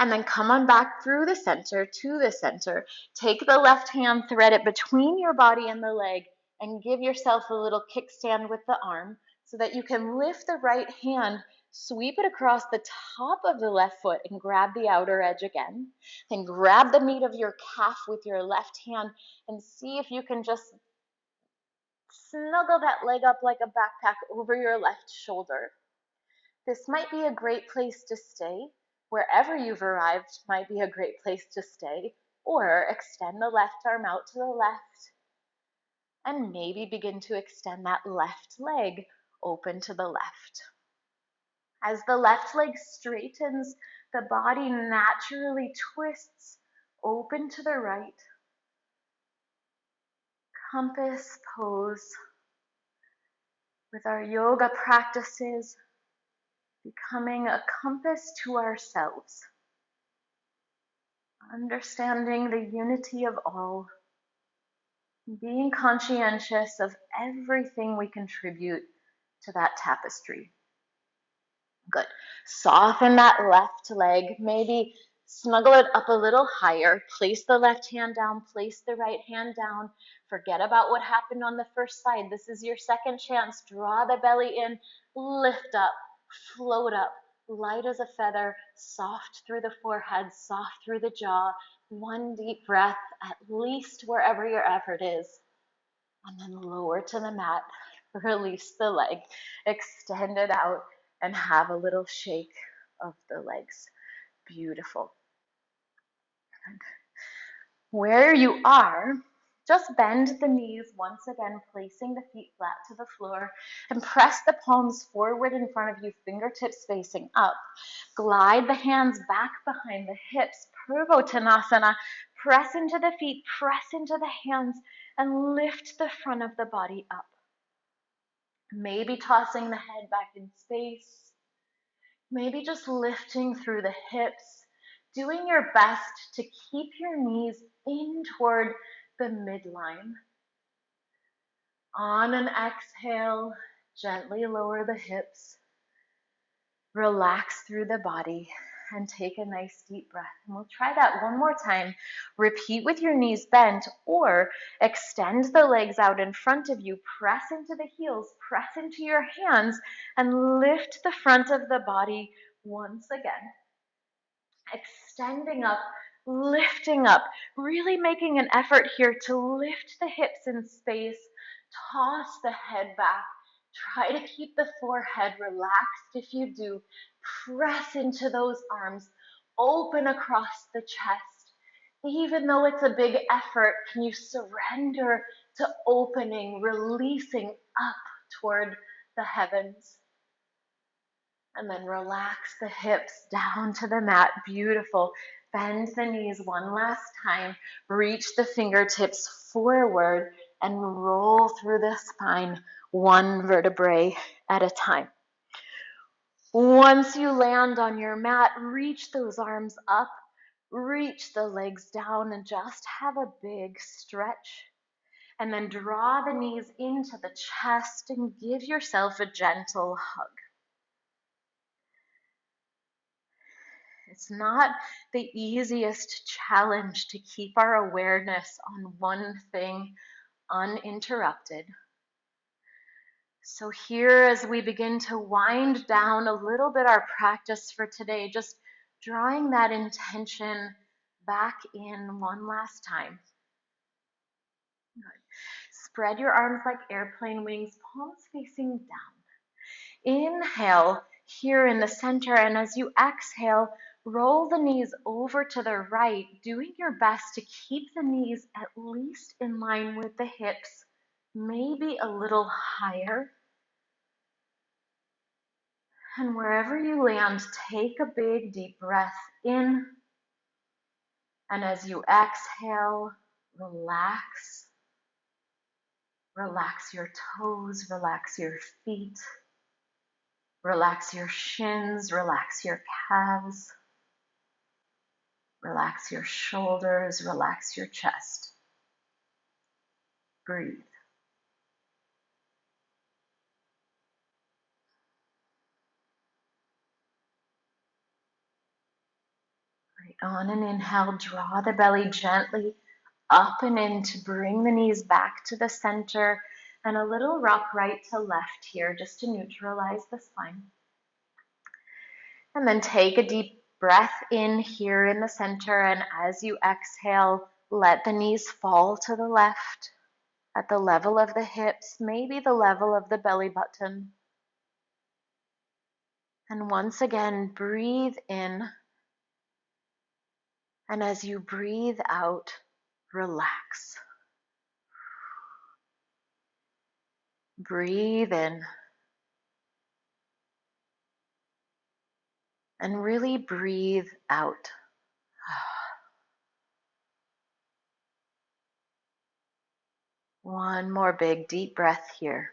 And then come on back through the center to the center. Take the left hand, thread it between your body and the leg, and give yourself a little kickstand with the arm so that you can lift the right hand, sweep it across the top of the left foot and grab the outer edge again. Then grab the meat of your calf with your left hand and see if you can just snuggle that leg up like a backpack over your left shoulder. This might be a great place to stay. Wherever you've arrived might be a great place to stay, or extend the left arm out to the left and maybe begin to extend that left leg open to the left. As the left leg straightens, the body naturally twists open to the right. Compass pose. With our yoga practices, becoming a compass to ourselves. Understanding the unity of all, being conscientious of everything we contribute to that tapestry. Good. Soften that left leg, maybe snuggle it up a little higher, place the left hand down, place the right hand down, forget about what happened on the first side. This is your second chance. Draw the belly in, lift up, float up, light as a feather, soft through the forehead, soft through the jaw. One deep breath, at least wherever your effort is. And then lower to the mat, release the leg, extend it out, and have a little shake of the legs. Beautiful. Where you are, just bend the knees once again, placing the feet flat to the floor, and press the palms forward in front of you, fingertips facing up. Glide the hands back behind the hips, Uttanasana. Press into the feet, press into the hands, and lift the front of the body up. Maybe tossing the head back in space. Maybe just lifting through the hips, doing your best to keep your knees in toward the midline. On an exhale, gently lower the hips, relax through the body, and take a nice deep breath. And we'll try that one more time. Repeat with your knees bent, or extend the legs out in front of you. Press into the heels, press into your hands, and lift the front of the body once again. Extending up, lifting up, really making an effort here to lift the hips in space. Toss the head back. Try to keep the forehead relaxed if you do. Press into those arms. Open across the chest. Even though it's a big effort, can you surrender to opening, releasing up? toward the heavens. And then relax the hips down to the mat. Beautiful. Bend the knees one last time. Reach the fingertips forward and roll through the spine, one vertebrae at a time. Once you land on your mat, reach those arms up, reach the legs down, and just have a big stretch. And then draw the knees into the chest and give yourself a gentle hug. It's not the easiest challenge to keep our awareness on one thing uninterrupted. So here, as we begin to wind down a little bit our practice for today, just drawing that intention back in one last time. Good. Spread your arms like airplane wings, palms facing down. Inhale here in the center, and as you exhale, roll the knees over to the right, doing your best to keep the knees at least in line with the hips, maybe a little higher. And wherever you land, take a big deep breath in. And as you exhale, relax. Relax your toes, relax your feet. Relax your shins, relax your calves. Relax your shoulders, relax your chest. Breathe. Right, on an inhale, draw the belly gently up and in to bring the knees back to the center, and a little rock right to left here just to neutralize the spine. And then take a deep breath in here in the center, and as you exhale, let the knees fall to the left at the level of the hips, maybe the level of the belly button. And once again, breathe in. And as you breathe out, relax. Breathe in. And really breathe out. One more big deep breath here.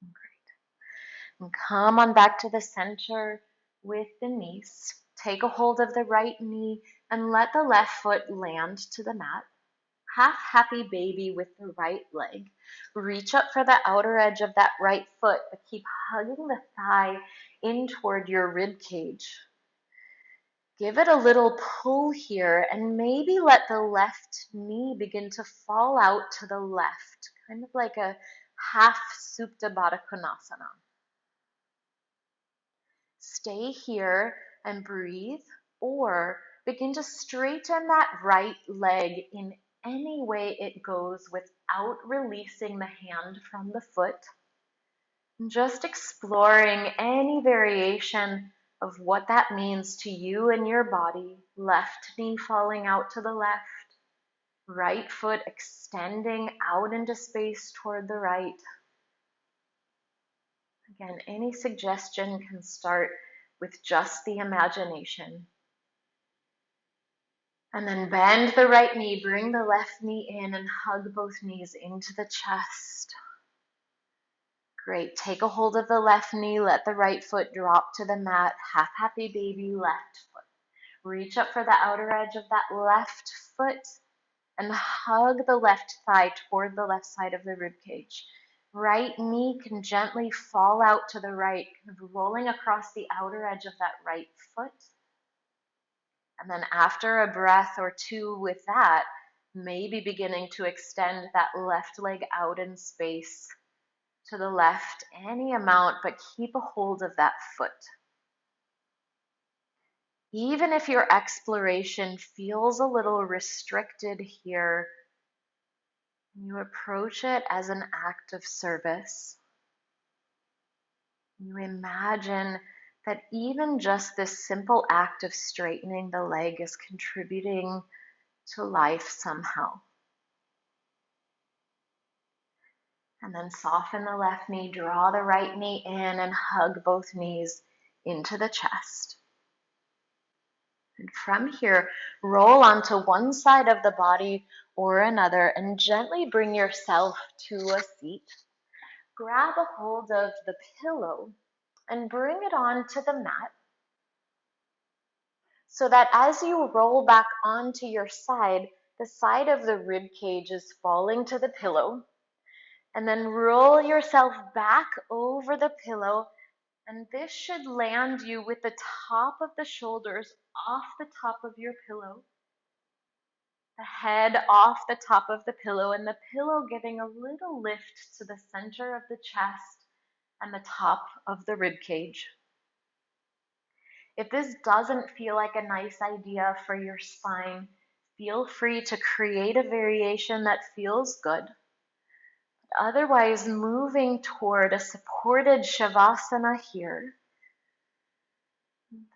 Great. And come on back to the center with the knees. Take a hold of the right knee and let the left foot land to the mat. Half happy baby with the right leg. Reach up for the outer edge of that right foot, but keep hugging the thigh in toward your rib cage. Give it a little pull here, and maybe let the left knee begin to fall out to the left, kind of like a half Supta Baddha Konasana. Stay here and breathe, or begin to straighten that right leg in any way it goes without releasing the hand from the foot. Just exploring any variation of what that means to you and your body. Left knee falling out to the left, right foot extending out into space toward the right. Again, any suggestion can start with just the imagination. And then bend the right knee, bring the left knee in, and hug both knees into the chest. Great. Take a hold of the left knee, let the right foot drop to the mat. Half happy baby, left foot. Reach up for the outer edge of that left foot and hug the left thigh toward the left side of the rib cage. Right knee can gently fall out to the right, kind of rolling across the outer edge of that right foot. And then after a breath or two with that, maybe beginning to extend that left leg out in space to the left, any amount, but keep a hold of that foot. Even if your exploration feels a little restricted here, you approach it as an act of service. You imagine that even just this simple act of straightening the leg is contributing to life somehow. And then soften the left knee, draw the right knee in and hug both knees into the chest. And from here, roll onto one side of the body or another and gently bring yourself to a seat. Grab a hold of the pillow and bring it onto the mat so that as you roll back onto your side, the side of the rib cage is falling to the pillow. And then roll yourself back over the pillow, and this should land you with the top of the shoulders off the top of your pillow, the head off the top of the pillow, and the pillow giving a little lift to the center of the chest and the top of the rib cage. If this doesn't feel like a nice idea for your spine, feel free to create a variation that feels good. Otherwise, moving toward a supported Shavasana here.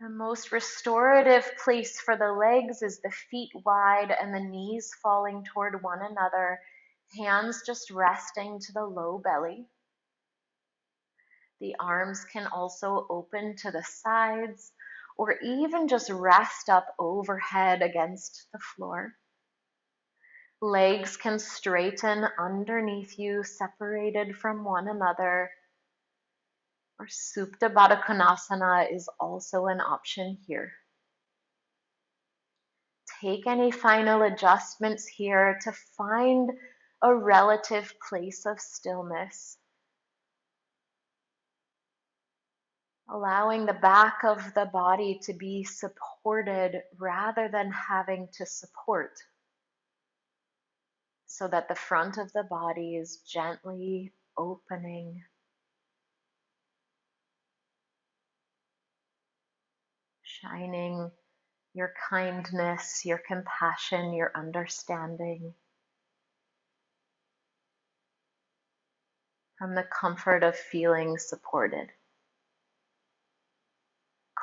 The most restorative place for the legs is the feet wide and the knees falling toward one another, hands just resting to the low belly. The arms can also open to the sides or even just rest up overhead against the floor. Legs can straighten underneath you, separated from one another. Or Supta Baddha Konasana is also an option here. Take any final adjustments here to find a relative place of stillness. Allowing the back of the body to be supported rather than having to support, so that the front of the body is gently opening, shining your kindness, your compassion, your understanding from the comfort of feeling supported.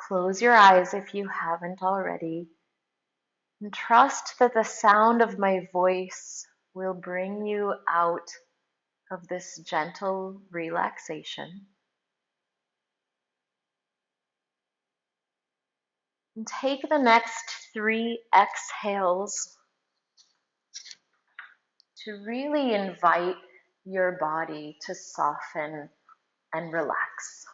Close your eyes if you haven't already, and trust that the sound of my voice will bring you out of this gentle relaxation. And take the next 3 exhales to really invite your body to soften and relax.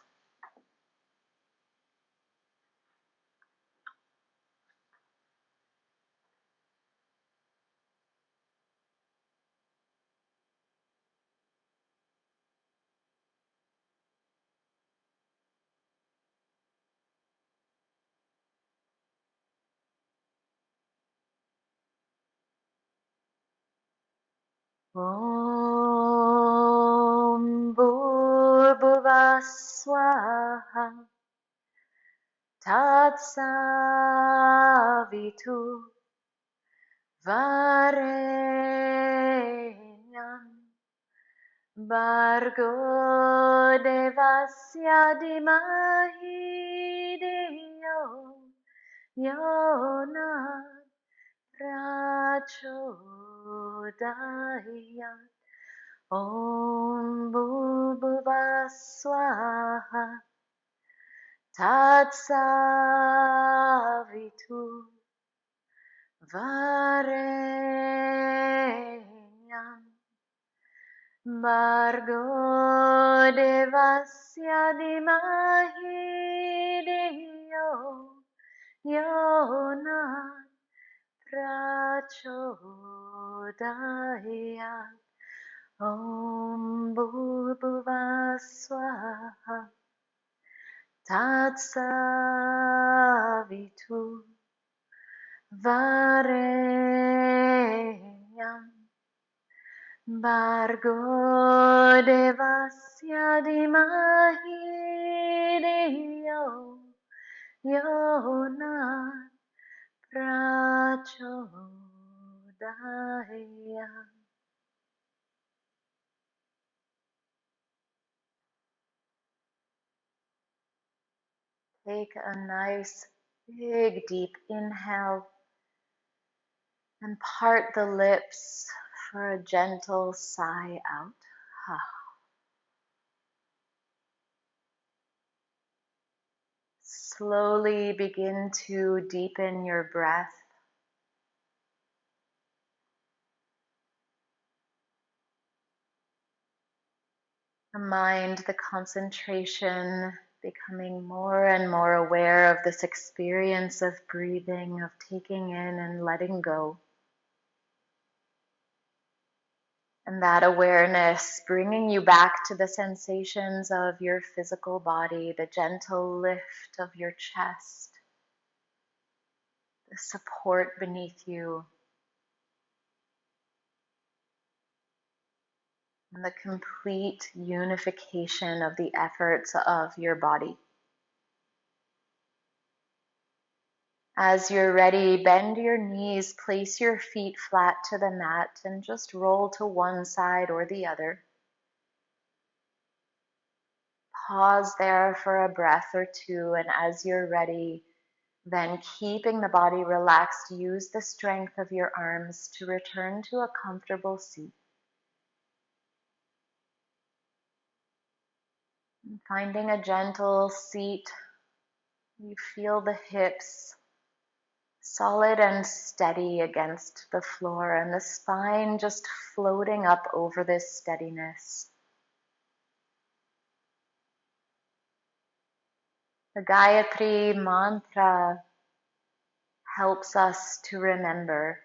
Om Bhurбhuvah Swaha Tatsavitu Varenyam Bhargo Devasya Dhimahi Dhiyo Yona Prachodayat. Om Bhurбhuvah Swaha Tatsavitu Varenyam Bhargo Devasya Dhimahi Dhiyo Yona Prachodayat. Om Bhurбhuvah Swaha Tatsavitu Varenyam Bhargo Devasya Dhimahi Dhiyo Yona Prachodayat. Take a nice, big, deep inhale and part the lips for a gentle sigh out. Slowly begin to deepen your breath. The mind, the concentration, becoming more and more aware of this experience of breathing, of taking in and letting go. And that awareness bringing you back to the sensations of your physical body, the gentle lift of your chest, the support beneath you, and the complete unification of the efforts of your body. As you're ready, bend your knees, place your feet flat to the mat, and just roll to one side or the other. Pause there for a breath or two, and as you're ready, then keeping the body relaxed, use the strength of your arms to return to a comfortable seat. And finding a gentle seat, you feel the hips solid and steady against the floor, and the spine just floating up over this steadiness. The Gayatri Mantra helps us to remember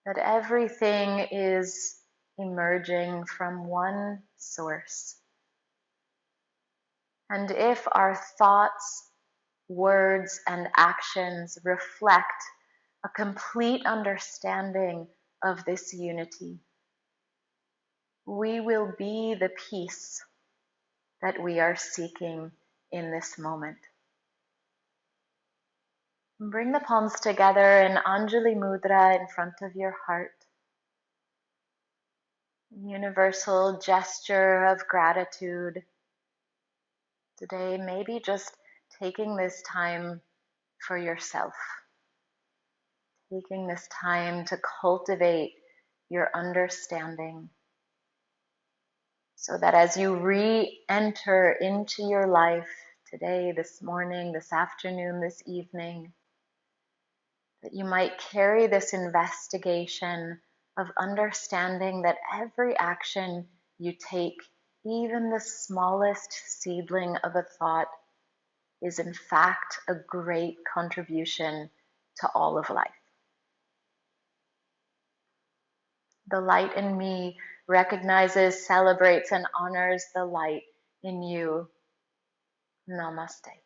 that everything is emerging from one source. And if our thoughts, words, and actions reflect a complete understanding of this unity, we will be the peace that we are seeking in this moment. Bring the palms together in Anjali Mudra in front of your heart. Universal gesture of gratitude. Today, maybe just taking this time for yourself. Taking this time to cultivate your understanding, so that as you re-enter into your life today, this morning, this afternoon, this evening, that you might carry this investigation of understanding that every action you take, even the smallest seedling of a thought, is in fact a great contribution to all of life. The light in me recognizes, celebrates, and honors the light in you. Namaste.